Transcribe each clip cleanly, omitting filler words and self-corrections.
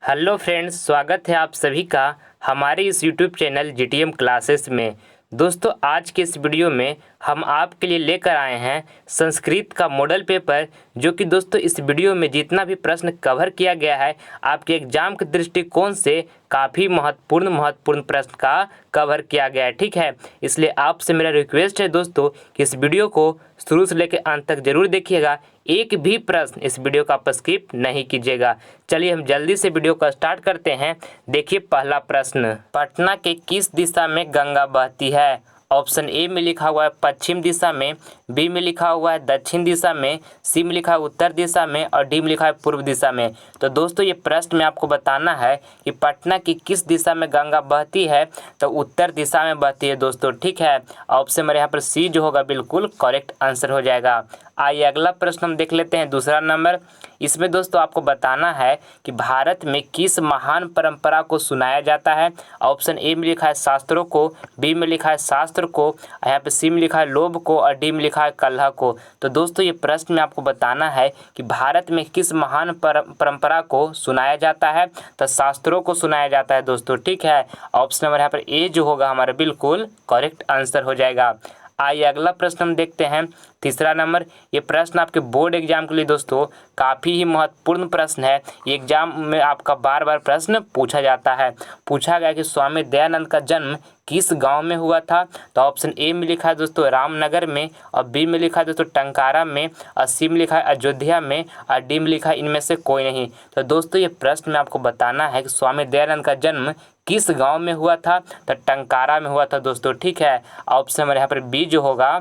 Hello friends, स्वागत है आप सभी का हमारे इस यूट्यूब चैनल जीटीएम क्लासेस में। दोस्तों, आज के इस वीडियो में हम आपके लिए लेकर आए हैं संस्कृत का मॉडल पेपर, जो कि दोस्तों इस वीडियो में जितना भी प्रश्न कवर किया गया है आपके एग्जाम के दृष्टिकोण से काफ़ी महत्वपूर्ण प्रश्न का कवर किया गया है। ठीक है, इसलिए आपसे मेरा रिक्वेस्ट है दोस्तों कि इस वीडियो को शुरू से लेकर अंत तक जरूर देखिएगा। एक भी प्रश्न इस वीडियो का आप स्किप नहीं कीजिएगा। चलिए हम जल्दी से वीडियो का स्टार्ट करते हैं। देखिए पहला प्रश्न, पटना के किस दिशा में गंगा बहती है? ऑप्शन ए में लिखा हुआ है पश्चिम दिशा में, बी में लिखा हुआ है दक्षिण दिशा में, सी में लिखा है उत्तर दिशा में और डी में लिखा है पूर्व दिशा में। तो दोस्तों ये प्रश्न में आपको बताना है कि पटना की किस दिशा में गंगा बहती है, तो उत्तर दिशा में बहती है दोस्तों। ठीक है, ऑप्शन मेरे यहाँ पर सी जो होगा बिल्कुल करेक्ट आंसर हो जाएगा। आइए अगला प्रश्न हम देख लेते हैं, दूसरा नंबर। इसमें दोस्तों आपको बताना है कि भारत में किस महान परंपरा को सुनाया जाता है। ऑप्शन ए में लिखा है शास्त्रों को, बी में लिखा है शास्त्र को, यहाँ पे सी में लिखा है लोभ को और डी में लिखा है कलह को। तो दोस्तों ये प्रश्न में आपको बताना है कि भारत में किस महान परंपरा को सुनाया जाता है, तो शास्त्रों को सुनाया जाता है दोस्तों। ठीक है, ऑप्शन नंबर यहाँ पर ए जो होगा हमारा बिल्कुल करेक्ट आंसर हो जाएगा। आइए अगला प्रश्न हम देखते हैं, तीसरा नंबर। ये प्रश्न आपके बोर्ड एग्जाम के लिए दोस्तों काफ़ी ही महत्वपूर्ण प्रश्न है। ये एग्जाम में आपका बार बार प्रश्न पूछा जाता है। पूछा गया कि स्वामी दयानंद का जन्म किस गांव में हुआ था। तो ऑप्शन ए में लिखा है दोस्तों रामनगर में, और बी में लिखा है दोस्तों टंकारा में, और सी में लिखा है अयोध्या में, और डी में लिखा है इनमें से कोई नहीं। तो दोस्तों ये प्रश्न में आपको बताना है कि स्वामी दयानंद का जन्म किस गांव में हुआ था, तो टंकारा में हुआ था दोस्तों। ठीक है, ऑप्शन नंबर यहाँ पर बी जो होगा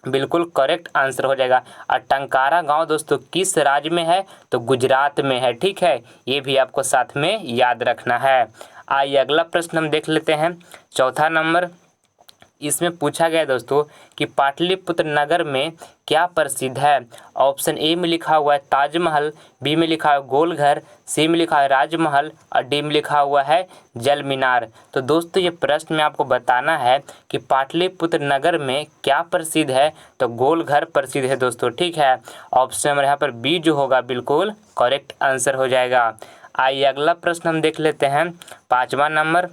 बिल्कुल करेक्ट आंसर हो जाएगा। और टंकारा गांव दोस्तों किस राज्य में है, तो गुजरात में है। ठीक है, ये भी आपको साथ में याद रखना है। आइए अगला प्रश्न हम देख लेते हैं, चौथा नंबर। इसमें पूछा गया दोस्तों कि पाटलिपुत्र नगर में क्या प्रसिद्ध है। ऑप्शन ए में लिखा हुआ है ताजमहल, बी में लिखा है गोलघर, सी में लिखा है राजमहल और डी में लिखा हुआ है जल मीनार। तो दोस्तों ये प्रश्न में आपको बताना है कि पाटलिपुत्र नगर में क्या प्रसिद्ध है, तो गोलघर प्रसिद्ध है दोस्तों। ठीक है, ऑप्शन नंबर यहाँ पर बी जो होगा बिल्कुल करेक्ट आंसर हो जाएगा। आइए अगला प्रश्न हम देख लेते हैं, पाँचवा नंबर।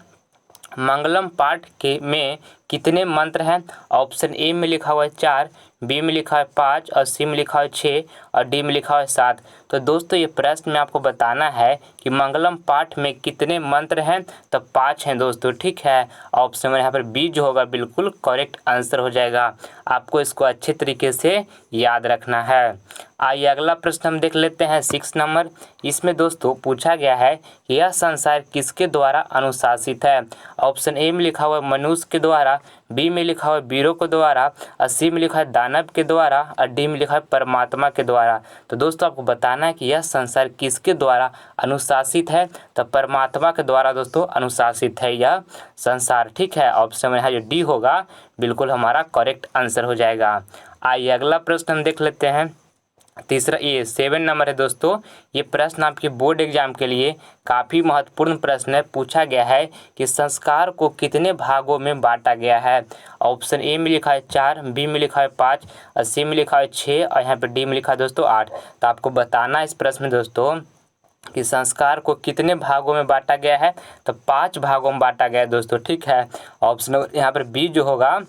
मंगलम पाठ के में कितने मंत्र हैं। ऑप्शन ए में लिखा हुआ है 4, बी में लिखा है 5 और सी में लिखा है 6 और डी में लिखा है 7। तो दोस्तों ये प्रश्न में आपको बताना है कि मंगलम पाठ में कितने मंत्र हैं, तो 5 हैं दोस्तों। ठीक है, ऑप्शन में यहाँ पर बी जो होगा बिल्कुल करेक्ट आंसर हो जाएगा। आपको इसको अच्छे तरीके से याद रखना है। आइए अगला प्रश्न हम देख लेते हैं, 6 नंबर। इसमें दोस्तों पूछा गया है कि यह संसार किसके द्वारा अनुशासित है। ऑप्शन ए में लिखा हुआ है मनुष्य के द्वारा, बी में लिखा हुआ है वीरों के द्वारा और सी में लिखा है दानव के द्वारा और डी में लिखा है परमात्मा के द्वारा। तो दोस्तों आपको बताना है कि यह संसार किसके द्वारा अनुशासित है, तो परमात्मा के द्वारा दोस्तों अनुशासित है यह संसार। ठीक है, ऑप्शन में यहाँ जो डी होगा बिल्कुल हमारा करेक्ट आंसर हो जाएगा। आइए अगला प्रश्न हम देख लेते हैं, तीसरा। ये 7 नंबर है दोस्तों। ये प्रश्न आपके बोर्ड एग्जाम के लिए काफ़ी महत्वपूर्ण प्रश्न है। पूछा गया है कि संस्कार को कितने भागों में बांटा गया है। ऑप्शन ए में लिखा है 4, बी में लिखा है 5 और सी में लिखा है 6 और यहाँ पे डी में लिखा है दोस्तों 8। तो आपको बताना है इस प्रश्न में दोस्तों कि संस्कार को कितने भागों में बांटा गया है, तो 5 भागों में बांटा गया है दोस्तों। ठीक है, ऑप्शन यहाँ पर बी जो होगा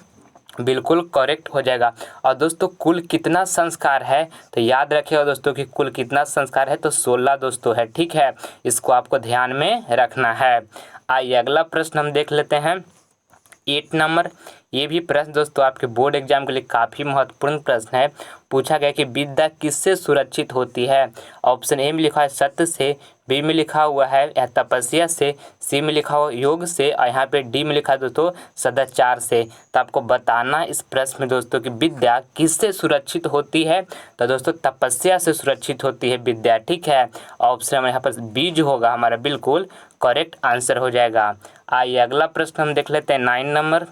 बिल्कुल करेक्ट हो जाएगा। और दोस्तों कुल कितना संस्कार है, तो याद रखिएगा दोस्तों कि कुल कितना संस्कार है, तो 16 दोस्तों है। ठीक है, इसको आपको ध्यान में रखना है। आइए अगला प्रश्न हम देख लेते हैं, 8 नंबर। ये भी प्रश्न दोस्तों आपके बोर्ड एग्जाम के लिए काफ़ी महत्वपूर्ण प्रश्न है। पूछा गया कि विद्या किससे सुरक्षित होती है। ऑप्शन ए में लिखा है सत्य से, बी में लिखा हुआ है तपस्या से, सी में लिखा हुआ योग से और यहाँ पे डी में लिखा है दोस्तों सदाचार से। तो आपको बताना इस प्रश्न में दोस्तों कि विद्या किससे सुरक्षित होती है, तो दोस्तों तपस्या से सुरक्षित होती है विद्या। ठीक है, ऑप्शन में यहाँ पर बी जो होगा हमारा बिल्कुल करेक्ट आंसर हो जाएगा। आइए अगला प्रश्न हम देख लेते हैं, 9 नंबर।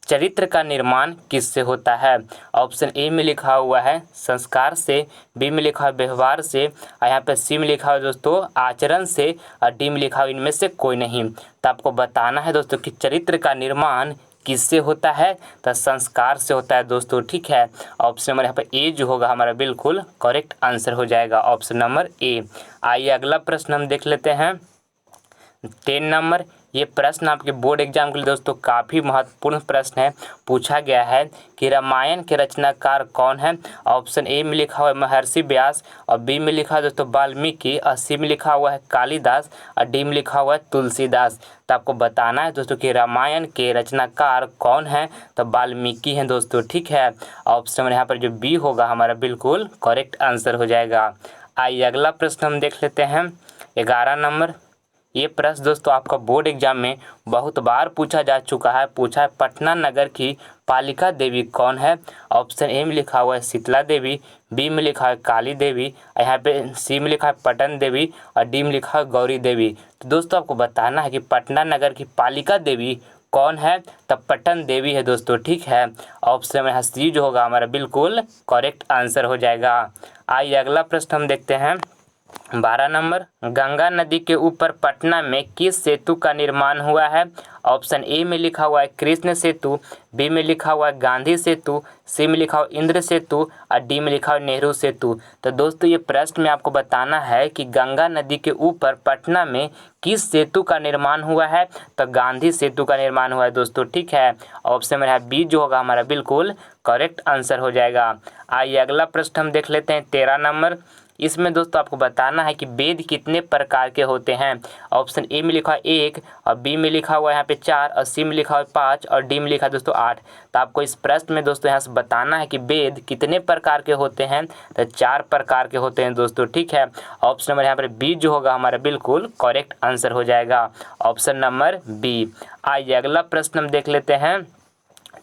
चरित्र का निर्माण किससे होता है। ऑप्शन ए में लिखा हुआ है संस्कार से, बी में लिखा है व्यवहार से और यहाँ पे सी में लिखा है दोस्तों आचरण से और डी में लिखा है इनमें से कोई नहीं। तो आपको बताना है दोस्तों कि चरित्र का निर्माण किससे होता है? तो संस्कार से होता है दोस्तों, ठीक है। ऑप्शन नंबर यहाँ पर ए जो होगा हमारा बिल्कुल करेक्ट आंसर हो जाएगा, ऑप्शन नंबर ए। आइए अगला प्रश्न हम देख लेते हैं 10 नंबर। ये प्रश्न आपके बोर्ड एग्जाम के लिए दोस्तों काफ़ी महत्वपूर्ण प्रश्न है। पूछा गया है कि रामायण के रचनाकार कौन है? ऑप्शन ए में लिखा हुआ है महर्षि व्यास, और बी में लिखा है दोस्तों वाल्मीकि, और सी में लिखा हुआ है कालिदास, और डी में लिखा हुआ है तुलसीदास। तो आपको बताना है दोस्तों कि रामायण के रचनाकार कौन है? तो वाल्मीकि हैं दोस्तों, ठीक है। ऑप्शन नंबर यहाँ पर जो बी होगा हमारा बिल्कुल करेक्ट आंसर हो जाएगा। आइए अगला प्रश्न हम देख लेते हैं 11 नंबर। ये प्रश्न दोस्तों आपका बोर्ड एग्जाम में बहुत बार पूछा जा चुका है। पूछा है पटना नगर की पालिका देवी कौन है? ऑप्शन ए में लिखा हुआ है शीतला देवी, बी में लिखा है काली देवी, यहाँ पे सी में लिखा है पटन देवी, और डी में लिखा है गौरी देवी। तो दोस्तों आपको बताना है कि पटना नगर की पालिका देवी कौन है? तब पटन देवी है दोस्तों, ठीक है। ऑप्शन में सी जो होगा हमारा बिल्कुल करेक्ट आंसर हो जाएगा। आइए अगला प्रश्न हम देखते हैं 12 नंबर। गंगा नदी के ऊपर पटना में किस सेतु का निर्माण हुआ है? ऑप्शन ए में लिखा हुआ है कृष्ण सेतु, बी में लिखा हुआ है गांधी सेतु, सी में लिखा हुआ इंद्र सेतु, और डी में लिखा हुआ नेहरू सेतु। तो दोस्तों ये प्रश्न में आपको बताना है कि गंगा नदी के ऊपर पटना में किस सेतु का निर्माण हुआ है? तो गांधी सेतु का निर्माण हुआ है दोस्तों, ठीक है। ऑप्शन में बी जो होगा हमारा बिल्कुल करेक्ट आंसर हो जाएगा। आइए अगला प्रश्न हम देख लेते हैं 13 नंबर। इसमें दोस्तों आपको बताना है कि वेद कितने प्रकार के होते हैं? ऑप्शन ए में लिखा है 1, और बी में लिखा हुआ है यहाँ पे 4, और सी में लिखा हुआ है 5, और डी में लिखा है दोस्तों 8। तो आपको इस प्रश्न में दोस्तों यहाँ से बताना है कि वेद कितने प्रकार के होते हैं? तो 4 प्रकार के होते हैं दोस्तों, ठीक है। ऑप्शन नंबर यहाँ पर बी जो होगा हमारा बिल्कुल करेक्ट आंसर हो जाएगा, ऑप्शन नंबर बी। आइए अगला प्रश्न हम देख लेते हैं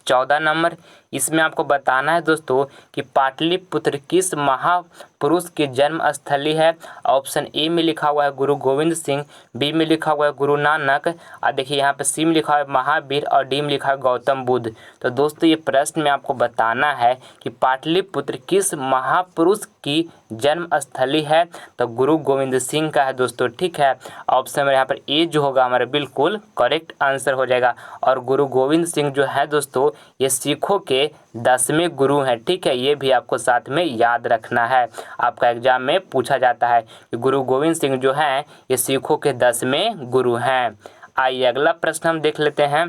14 नंबर। इसमें आपको बताना है दोस्तों कि पाटलिपुत्र किस महापुरुष की जन्म स्थली है? ऑप्शन ए में लिखा हुआ है गुरु गोविंद सिंह, बी में लिखा हुआ है गुरु नानक, और देखिए यहाँ पे सी में लिखा है महावीर, और डी में लिखा है गौतम बुद्ध। तो दोस्तों ये प्रश्न में आपको बताना है कि पाटलिपुत्र किस महापुरुष की जन्म स्थली है? तो गुरु गोविंद सिंह का है दोस्तों, ठीक है। ऑप्शन में यहाँ पर ए जो होगा हमारा बिल्कुल करेक्ट आंसर हो जाएगा। और गुरु गोविंद सिंह जो है दोस्तों ये सिखों के 10वें गुरु हैं, ठीक है। ये भी आपको साथ में याद रखना है, आपका एग्जाम में पूछा जाता है कि गुरु गोविंद सिंह जो हैं ये सिखों के 10वें गुरु हैं। आइए अगला प्रश्न हम देख लेते हैं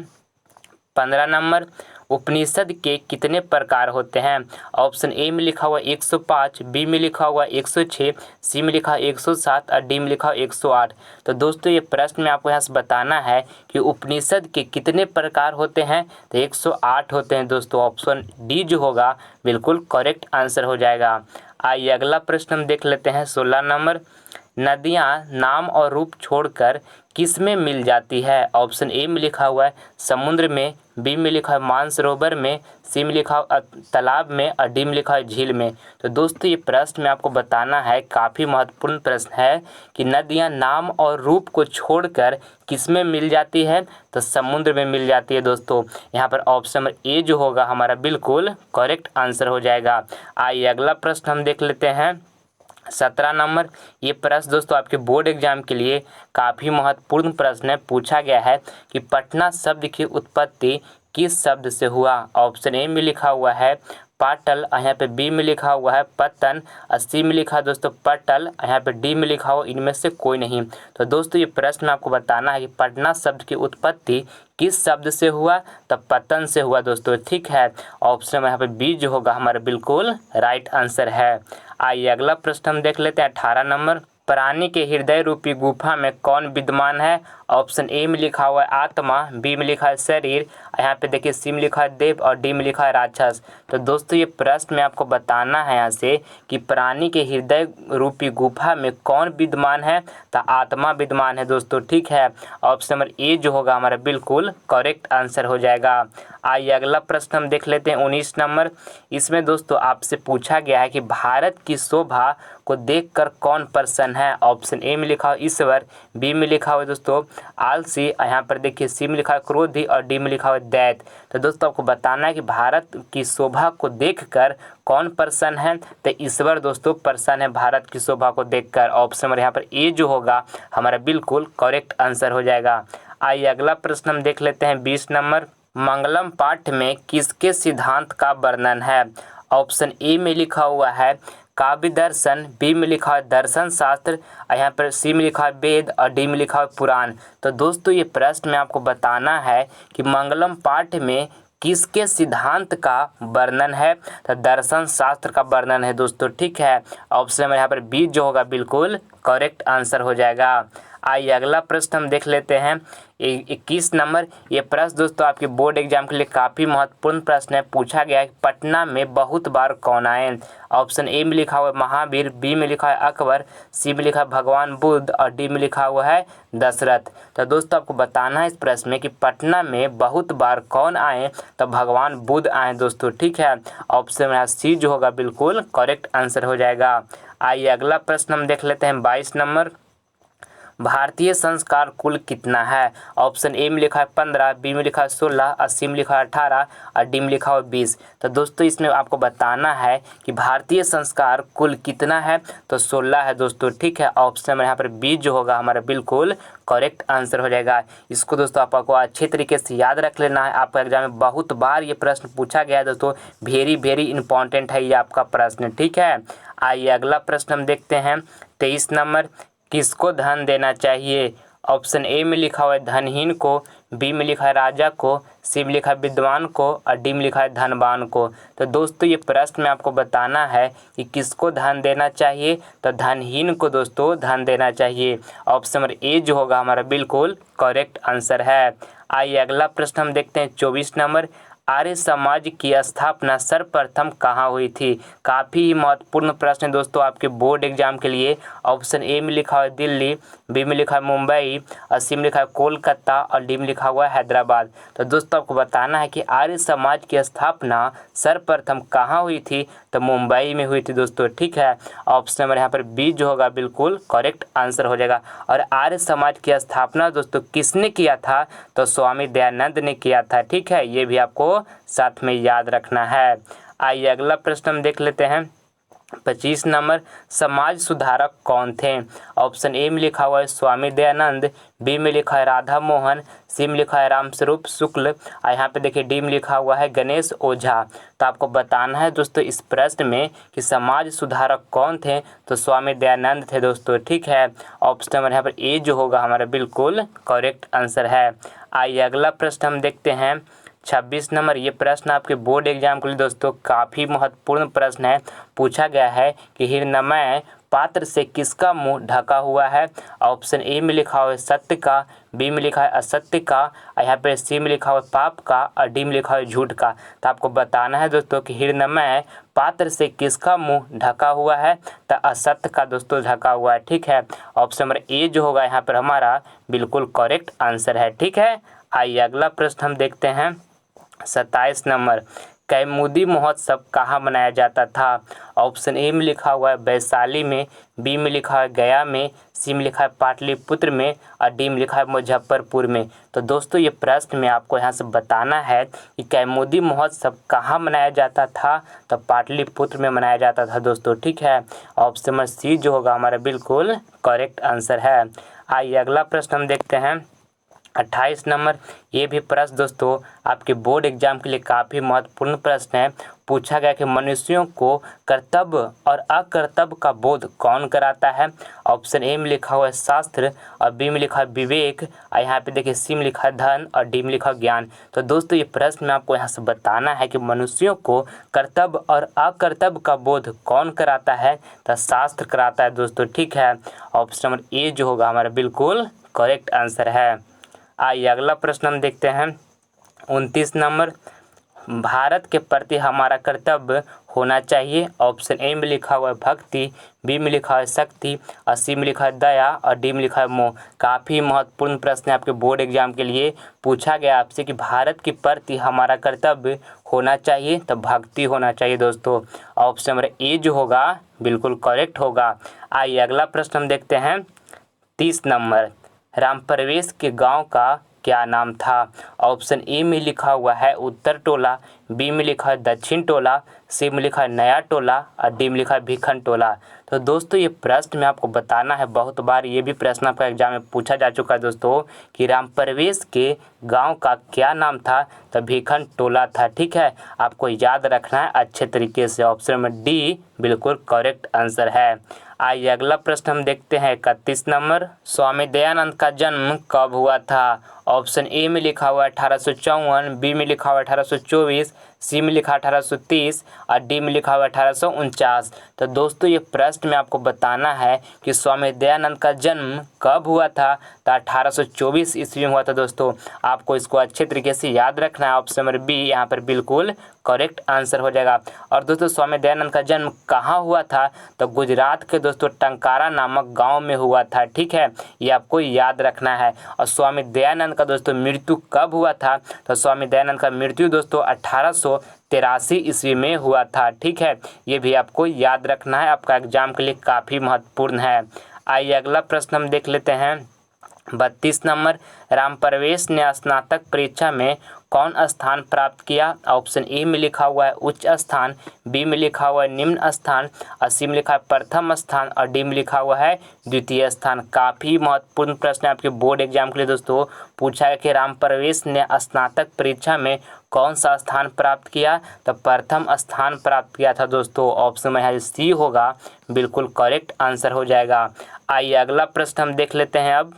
15 नंबर। उपनिषद के कितने प्रकार होते हैं? ऑप्शन ए में लिखा हुआ 105, बी में लिखा हुआ 106, सी में लिखा 107, और डी में लिखा 108। तो दोस्तों ये प्रश्न में आपको यहाँ से बताना है कि उपनिषद के कितने प्रकार होते हैं? तो 108 होते हैं दोस्तों, ऑप्शन डी जो होगा बिल्कुल करेक्ट आंसर हो जाएगा। आइए अगला प्रश्न हम देख लेते हैं 16 नंबर। नदियाँ नाम और रूप छोड़कर किस में मिल जाती है? ऑप्शन ए में लिखा हुआ है समुद्र में, बी में लिखा है मानसरोवर में, सी में लिखा हुआ तालाब में, और डी में लिखा है झील में। तो दोस्तों ये प्रश्न में आपको बताना है, काफ़ी महत्वपूर्ण प्रश्न है कि नदियाँ नाम और रूप को छोड़कर किस में मिल जाती है? तो समुद्र में मिल जाती है दोस्तों। यहाँ पर ऑप्शन नंबर ए जो होगा हमारा बिल्कुल करेक्ट आंसर हो जाएगा। आइए अगला प्रश्न हम देख लेते हैं 17 नंबर। ये प्रश्न दोस्तों आपके बोर्ड एग्जाम के लिए काफ़ी महत्वपूर्ण प्रश्न है। पूछा गया है कि पटना शब्द की उत्पत्ति किस शब्द से हुआ? ऑप्शन ए में लिखा हुआ है पाटल, यहाँ पे बी में लिखा हुआ है पतन, और सी में लिखा है दोस्तों पटल, यहाँ पे डी में लिखा हुआ इनमें से कोई नहीं। तो दोस्तों ये प्रश्न में आपको बताना है कि पटना शब्द की उत्पत्ति किस शब्द से हुआ? तब पतन से हुआ दोस्तों, ठीक है। ऑप्शन में यहाँ पे बी जो होगा हमारा बिल्कुल राइट आंसर है। आइए अगला प्रश्न हम देख लेते हैं 18 नंबर। प्राणी के हृदय रूपी गुफा में कौन विद्यमान है? ऑप्शन ए में लिखा हुआ है आत्मा, बी में लिखा है शरीर, यहाँ पे देखिए सी में लिखा है देव, और डी में लिखा है राक्षस। तो दोस्तों ये प्रश्न में आपको बताना है यहाँ से कि प्राणी के हृदय रूपी गुफा में कौन विद्यमान है? तो आत्मा विद्यमान है दोस्तों, ठीक है। ऑप्शन नंबर ए जो होगा हमारा बिल्कुल करेक्ट आंसर हो जाएगा। आइए अगला प्रश्न हम देख लेते हैं 19 नंबर। इसमें दोस्तों आपसे पूछा गया है कि भारत की शोभा को देखकर कौन प्रसन्न है? ऑप्शन ए में लिखा हुआ ईश्वर, बी में लिखा हुआ दोस्तों आलसी, यहाँ पर देखिए सी में लिखा है क्रोधी, और डी में लिखा हुआ दैत्य। तो दोस्तों आपको बताना है कि भारत की शोभा को देखकर कौन प्रसन्न है? तो ईश्वर दोस्तों प्रसन्न है भारत की शोभा को देखकर। ऑप्शन नंबर यहाँ पर ए जो होगा हमारा बिल्कुल करेक्ट आंसर हो जाएगा। आइए अगला प्रश्न हम देख लेते हैं 20 नंबर। मंगलम पाठ में किसके सिद्धांत का वर्णन है? ऑप्शन ए में लिखा हुआ है काव्य दर्शन, बी में लिखा है दर्शन शास्त्र, यहाँ पर सी में लिखा है वेद और डी में लिखा है पुराण। तो दोस्तों ये प्रश्न में आपको बताना है कि मंगलम पाठ में किसके सिद्धांत का वर्णन है? तो दर्शन शास्त्र का वर्णन है दोस्तों, ठीक है। ऑप्शन में यहाँ पर बी जो होगा बिल्कुल करेक्ट आंसर हो जाएगा। आइए अगला प्रश्न हम देख लेते हैं 21 नंबर। ये प्रश्न दोस्तों आपके बोर्ड एग्जाम के लिए काफ़ी महत्वपूर्ण प्रश्न है। पूछा गया है पटना में बहुत बार कौन आए? ऑप्शन ए में लिखा हुआ है महावीर, बी में लिखा है अकबर, सी में लिखा है भगवान बुद्ध और डी में लिखा हुआ है दशरथ। तो दोस्तों आपको बताना है इस प्रश्न में कि पटना में बहुत बार कौन आए? तो भगवान बुद्ध आए दोस्तों, ठीक है। ऑप्शन में सी जो होगा बिल्कुल करेक्ट आंसर हो जाएगा। आइए अगला प्रश्न हम देख लेते हैं 22 नंबर। भारतीय संस्कार कुल कितना है? ऑप्शन ए में लिखा है 15, बी में लिखा है 16, सी में लिखा है 18 और डी में लिखा है 20। तो दोस्तों इसमें आपको बताना है कि भारतीय संस्कार कुल कितना है? तो 16 है दोस्तों, ठीक है। ऑप्शन में यहाँ पर बी जो होगा हमारा बिल्कुल करेक्ट आंसर हो जाएगा। इसको दोस्तों आपको अच्छे तरीके से याद रख लेना है। आपका एग्जाम में बहुत बार ये प्रश्न पूछा गया है दोस्तों, वेरी इंपॉर्टेंट है ये आपका प्रश्न, ठीक है। आइए अगला प्रश्न हम देखते हैं 23 नंबर। किसको धन देना चाहिए? ऑप्शन ए में लिखा हुआ है धनहीन को, बी में लिखा है राजा को, सी में लिखा है विद्वान को और डी में लिखा है धनवान को। तो दोस्तों ये प्रश्न में आपको बताना है कि किसको धन देना चाहिए? तो धनहीन को दोस्तों धन देना चाहिए। ऑप्शन नंबर ए जो होगा हमारा बिल्कुल करेक्ट आंसर है। आइए अगला प्रश्न हम देखते हैं 24 नंबर। आर्य समाज की स्थापना सर्वप्रथम कहाँ हुई थी? काफ़ी महत्वपूर्ण प्रश्न है दोस्तों आपके बोर्ड एग्जाम के लिए। ऑप्शन ए में लिखा हुआ है दिल्ली, बी में लिखा है मुंबई और सी में लिखा है कोलकाता और डी में लिखा हुआ है हैदराबाद। तो दोस्तों आपको बताना है कि आर्य समाज की स्थापना सर्वप्रथम कहाँ हुई थी? तो मुंबई में हुई थी दोस्तों, ठीक है। ऑप्शन नंबर यहाँ पर बी जो होगा बिल्कुल करेक्ट आंसर हो जाएगा। और आर्य समाज की स्थापना दोस्तों किसने किया था? तो स्वामी दयानंद ने किया था, ठीक है। ये भी आपको साथ में याद रखना है। आइए अगला प्रश्न हम देख लेते हैं 25 नंबर। समाज सुधारक कौन थे? ऑप्शन ए में लिखा हुआ है स्वामी दयानंद, बी में लिखा है राधा मोहन, सी में लिखा है रामस्वरूप शुक्ल और यहाँ पे देखिए डी में लिखा हुआ है गणेश ओझा। तो आपको बताना है दोस्तों इस प्रश्न में कि समाज सुधारक कौन थे? तो स्वामी दयानंद थे दोस्तों, ठीक है। ऑप्शन नंबर यहाँ पर ए जो होगा हमारा बिल्कुल करेक्ट आंसर है। आइए अगला प्रश्न हम देखते हैं 26 नंबर। ये प्रश्न आपके बोर्ड एग्जाम के लिए दोस्तों काफ़ी महत्वपूर्ण प्रश्न है। पूछा गया है कि हिरण्मय पात्र से किसका मुंह ढका हुआ है? ऑप्शन ए में लिखा हुआ है सत्य का, बी में लिखा है असत्य का और यहाँ पे सी में लिखा हुआ है पाप का और डी में लिखा है झूठ का। तो आपको बताना है दोस्तों कि हिरण्मय पात्र से किसका मुंह ढका हुआ है? तो असत्य का दोस्तों ढका हुआ है, ठीक है। ऑप्शन नंबर ए जो होगा यहाँ पर हमारा बिल्कुल करेक्ट आंसर है, ठीक है। आइए अगला प्रश्न हम देखते हैं 27 नंबर। कैमुदी महोत्सव कहाँ मनाया जाता था? ऑप्शन ए में लिखा हुआ है वैशाली में, बी में लिखा है गया में, सी में लिखा है पाटलिपुत्र में और डी में लिखा है मुजफ्फरपुर में। तो दोस्तों ये प्रश्न में आपको यहाँ से बताना है कि कैमुदी महोत्सव कहाँ मनाया जाता था? तो पाटलिपुत्र में मनाया जाता था दोस्तों, ठीक है। ऑप्शन नंबर सी जो होगा हमारा बिल्कुल करेक्ट आंसर है। आइए अगला प्रश्न हम देखते हैं 28 नंबर। ये भी प्रश्न दोस्तों आपके बोर्ड एग्जाम के लिए काफ़ी महत्वपूर्ण प्रश्न है। पूछा गया कि मनुष्यों को कर्तव्य और अकर्तव्य का बोध कौन कराता है? ऑप्शन ए में लिखा हुआ है शास्त्र और बी में लिखा है विवेक और यहाँ पे देखिए सी में लिखा है धन और डी में लिखा है ज्ञान। तो दोस्तों ये प्रश्न में आपको यहाँ से बताना है कि मनुष्यों को कर्तव्य और अकर्तव्य का बोध कौन कराता है? तो शास्त्र कराता है दोस्तों, ठीक है। ऑप्शन नंबर ए जो होगा हमारा बिल्कुल करेक्ट आंसर है। आइए अगला प्रश्न हम देखते हैं 29 नंबर। भारत के प्रति हमारा कर्तव्य होना चाहिए। ऑप्शन ए में लिखा हुआ है भक्ति, बी में लिखा है शक्ति और सी में लिखा है दया और डी में लिखा है मोह। काफ़ी महत्वपूर्ण प्रश्न है आपके बोर्ड एग्जाम के लिए। पूछा गया आपसे कि भारत के प्रति हमारा कर्तव्य होना चाहिए, तो भक्ति होना चाहिए दोस्तों। ऑप्शन नंबर ए जो होगा बिल्कुल करेक्ट होगा। आइए अगला प्रश्न हम देखते हैं 30 नंबर। राम प्रवेश के गांव का क्या नाम था। ऑप्शन ए में लिखा हुआ है उत्तर टोला, बी में लिखा है दक्षिण टोला, सी में लिखा है नया टोला और डी में लिखा है भिखन टोला। तो दोस्तों ये प्रश्न में आपको बताना है, बहुत बार ये भी प्रश्न आपका एग्जाम में पूछा जा चुका है दोस्तों कि राम प्रवेश के गांव का क्या नाम था। तो भिखन टोला था। ठीक है, आपको याद रखना है अच्छे तरीके से। ऑप्शन नंबर डी बिल्कुल करेक्ट आंसर है। आइए अगला प्रश्न हम देखते हैं 31 नंबर। स्वामी दयानंद का जन्म कब हुआ था। ऑप्शन ए में लिखा हुआ है 1854, बी में लिखा हुआ है 1824, सी में लिखा 1830 और डी में लिखा हुआ 1849। तो दोस्तों ये प्रश्न में आपको बताना है कि स्वामी दयानंद का जन्म कब हुआ था। तो 1824 ईस्वी में हुआ था दोस्तों। आपको इसको अच्छे तरीके से याद रखना है। ऑप्शन नंबर बी यहाँ पर बिल्कुल करेक्ट आंसर हो जाएगा। और दोस्तों स्वामी दयानंद का जन्म कहाँ हुआ था। तो गुजरात के दोस्तों टंकारा नामक गांव में हुआ था। ठीक है, ये आपको याद रखना है। और स्वामी दयानंद का दोस्तों मृत्यु कब हुआ था। तो स्वामी दयानंद का मृत्यु दोस्तों 1883 ईस्वी में हुआ था। ठीक है, ये भी आपको याद रखना है, आपका एग्जाम के लिए काफ़ी महत्वपूर्ण है। आइए अगला प्रश्न हम देख लेते हैं 32 नंबर। राम प्रवेश ने स्नातक परीक्षा में कौन स्थान प्राप्त किया। ऑप्शन ए में लिखा हुआ है उच्च स्थान, बी में लिखा हुआ है निम्न स्थान और सी में लिखा है प्रथम स्थान और डी में लिखा हुआ है द्वितीय स्थान। काफ़ी महत्वपूर्ण प्रश्न है आपके बोर्ड एग्जाम के लिए दोस्तों। पूछा है कि राम प्रवेश ने स्नातक परीक्षा में कौन सा स्थान प्राप्त किया। तो प्रथम स्थान प्राप्त किया था दोस्तों। ऑप्शन में यहाँ सी होगा, बिल्कुल करेक्ट आंसर हो जाएगा। आइए अगला प्रश्न हम देख लेते हैं। अब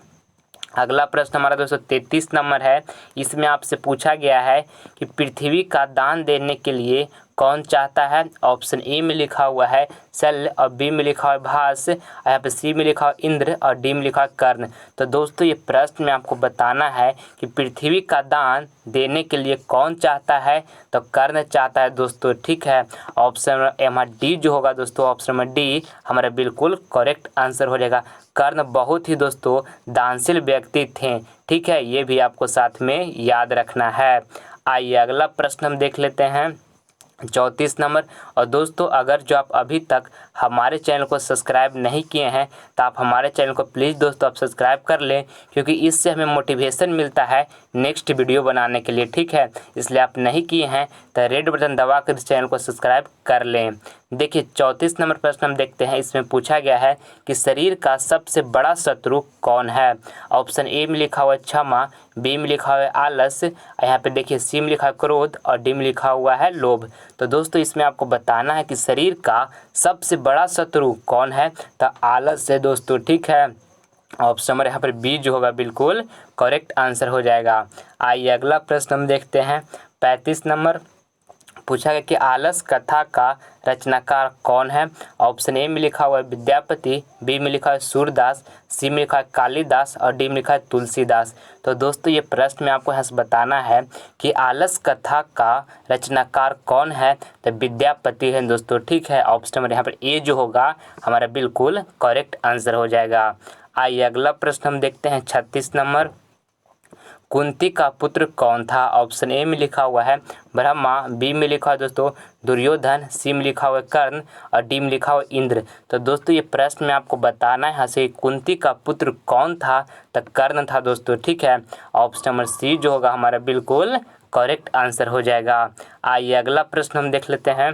अगला प्रश्न हमारा दोस्तों 33 नंबर है। इसमें आपसे पूछा गया है कि पृथ्वी का दान देने के लिए कौन चाहता है। ऑप्शन ए में लिखा हुआ है शल्य और बी में लिखा हुआ है भास, यहाँ पे सी में लिखा हुआ इंद्र और डी में लिखा हुआ कर्ण। तो दोस्तों ये प्रश्न में आपको बताना है कि पृथ्वी का दान देने के लिए कौन चाहता है। तो कर्ण चाहता है दोस्तों। ठीक है, ऑप्शन हमारा डी जो होगा दोस्तों, ऑप्शन नंबर डी हमारा बिल्कुल करेक्ट आंसर हो जाएगा। कर्ण बहुत ही दोस्तों दानशील व्यक्ति थे। ठीक है, ये भी आपको साथ में याद रखना है। आइए अगला प्रश्न हम देख लेते हैं 34 नंबर। और दोस्तों अगर जो आप अभी तक हमारे चैनल को सब्सक्राइब नहीं किए हैं तो आप हमारे चैनल को प्लीज़ दोस्तों आप सब्सक्राइब कर लें, क्योंकि इससे हमें मोटिवेशन मिलता है नेक्स्ट वीडियो बनाने के लिए। ठीक है, इसलिए आप नहीं किए हैं तो रेड बटन दबा कर इस चैनल को सब्सक्राइब कर लें। देखिए 34 नंबर प्रश्न हम देखते हैं। इसमें पूछा गया है कि शरीर का सबसे बड़ा शत्रु कौन है। ऑप्शन ए में लिखा हुआ है क्षमा, बी में लिखा हुआ है आलस, यहाँ पे देखिए सी में लिखा है क्रोध और डी में लिखा हुआ है लोभ। तो दोस्तों इसमें आपको बताना है कि शरीर का सबसे बड़ा शत्रु कौन है। तो आलस है दोस्तों। ठीक है, ऑप्शन नंबर यहाँ पर बी जो होगा बिल्कुल करेक्ट आंसर हो जाएगा। आइए अगला प्रश्न हम देखते हैं 35 नंबर। पूछा गया कि आलस कथा का रचनाकार कौन है। ऑप्शन ए में लिखा हुआ है विद्यापति, बी में लिखा है सूरदास, सी में लिखा है कालिदास और डी में लिखा है तुलसीदास। तो दोस्तों ये प्रश्न में आपको यहाँ से बताना है कि आलस कथा का रचनाकार कौन है। तो विद्यापति है दोस्तों। ठीक है, ऑप्शन नंबर यहाँ पर ए जो होगा हमारा बिल्कुल करेक्ट आंसर हो जाएगा। आइए अगला प्रश्न हम देखते हैं 36 नंबर। कुंती का पुत्र कौन था। ऑप्शन ए में लिखा हुआ है ब्रह्मा, बी में लिखा हुआ है दोस्तों दुर्योधन, सी में लिखा हुआ है कर्ण और डी में लिखा हुआ है इंद्र। तो दोस्तों ये प्रश्न में आपको बताना है यहाँ से कुंती का पुत्र कौन था। तो कर्ण था दोस्तों। ठीक है, ऑप्शन नंबर सी जो होगा हमारा बिल्कुल करेक्ट आंसर हो जाएगा। आइए अगला प्रश्न हम देख लेते हैं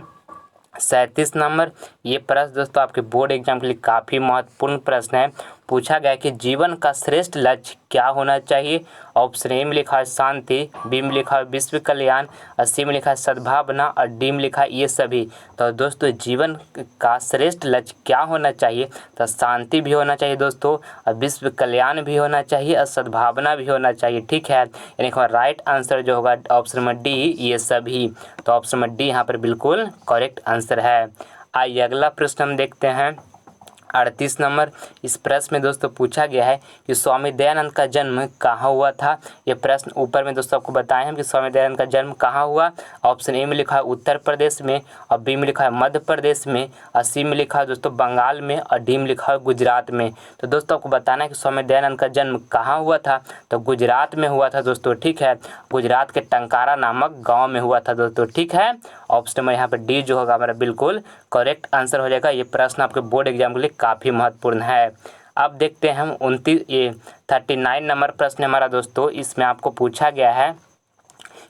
37 नंबर। ये प्रश्न दोस्तों आपके बोर्ड एग्जाम के लिए काफ़ी महत्वपूर्ण प्रश्न है। पूछा गया कि जीवन का श्रेष्ठ लक्ष्य क्या होना चाहिए। ऑप्शन ए में लिखा है शांति, बी में लिखा है विश्व कल्याण और सी में लिखा है सद्भावना और डी में लिखा है ये सभी। तो दोस्तों जीवन का श्रेष्ठ लक्ष्य क्या होना चाहिए। तो शांति भी होना चाहिए दोस्तों और विश्व कल्याण भी होना चाहिए और सद्भावना भी होना चाहिए। ठीक है, यानी कि राइट आंसर जो होगा ऑप्शन नंबर डी ये सभी। तो ऑप्शन नंबर डी यहाँ पर बिल्कुल करेक्ट आंसर है। आइए अगला प्रश्न हम देखते हैं 38 नंबर। इस प्रश्न में दोस्तों पूछा गया है कि स्वामी दयानंद का जन्म कहाँ हुआ था। ये प्रश्न ऊपर में दोस्तों आपको बताए हैं कि स्वामी दयानंद का जन्म कहाँ हुआ। ऑप्शन ए में लिखा है उत्तर प्रदेश में और बी में लिखा है मध्य प्रदेश में और सी में लिखा है दोस्तों बंगाल में और डी में लिखा है गुजरात में। तो दोस्तों आपको बताना है कि स्वामी दयानंद का जन्म कहाँ हुआ था। तो गुजरात में हुआ था दोस्तों। ठीक है, गुजरात के टंकारा नामक गाँव में हुआ था दोस्तों। ठीक है, ऑप्शन में यहाँ पर डी जो होगा हमारा बिल्कुल करेक्ट आंसर हो जाएगा। ये प्रश्न आपके बोर्ड एग्जाम के लिए काफ़ी महत्वपूर्ण है। अब देखते हैं हम 39 नंबर प्रश्न हमारा दोस्तों। इसमें आपको पूछा गया है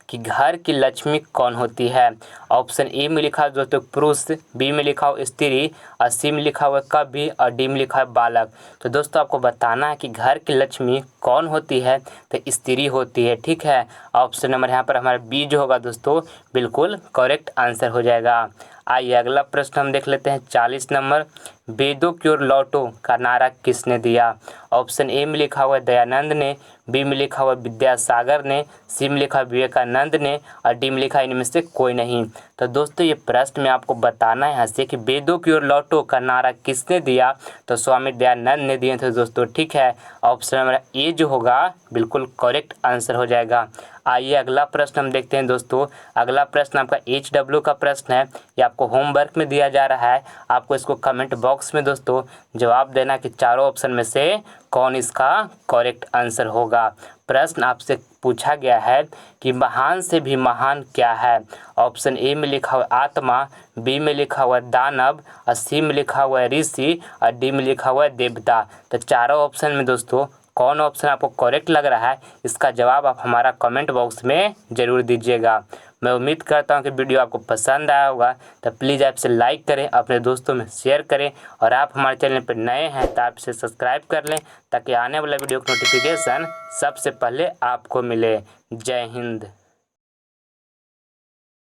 कि घर की लक्ष्मी कौन होती है। ऑप्शन ए में लिखा है दोस्तों पुरुष, बी में लिखा हो स्त्री, और सी में लिखा हुआ कवि, और डी में लिखा है बालक। तो दोस्तों आपको बताना है कि घर की लक्ष्मी कौन होती है, तो स्त्री होती है। ठीक है, ऑप्शन नंबर यहाँ पर हमारा बी जो होगा दोस्तों बिल्कुल करेक्ट आंसर हो जाएगा। आइए अगला प्रश्न हम देख लेते हैं 40 नंबर। वेदों की ओर लौटो का नारा किसने दिया। ऑप्शन ए में लिखा हुआ है दयानंद ने, बी में लिखा हुआ विद्यासागर ने, सी में लिखा विवेकानंद ने, और डी में लिखा इनमें से कोई नहीं। तो दोस्तों ये प्रश्न में आपको बताना है यहाँ से कि वेदों की ओर लौटो का नारा किसने दिया। तो स्वामी दयानंद ने दिए थे दोस्तों। ठीक है, ऑप्शन नंबर ए जो होगा बिल्कुल करेक्ट आंसर हो जाएगा। आइए अगला प्रश्न हम देखते हैं दोस्तों। अगला प्रश्न आपका HW का प्रश्न है, ये आपको होमवर्क में दिया जा रहा है। आपको इसको कमेंट बॉक्स में दोस्तों जवाब देना कि चारों ऑप्शन में से कौन इसका करेक्ट आंसर होगा। प्रश्न आपसे पूछा गया है कि महान से भी महान क्या है। ऑप्शन ए में लिखा हुआ आत्मा, बी में लिखा हुआ दानव, और सी में लिखा हुआ ऋषि, और डी में लिखा हुआ देवता। तो चारों ऑप्शन में दोस्तों कौन ऑप्शन आपको करेक्ट लग रहा है, इसका जवाब आप हमारा कमेंट बॉक्स में ज़रूर दीजिएगा। मैं उम्मीद करता हूं कि वीडियो आपको पसंद आया होगा। तो प्लीज़ आप इसे लाइक करें, अपने दोस्तों में शेयर करें, और आप हमारे चैनल पर नए हैं तो आप इसे सब्सक्राइब कर लें ताकि आने वाला वीडियो का नोटिफिकेशन सबसे पहले आपको मिले। जय हिंद।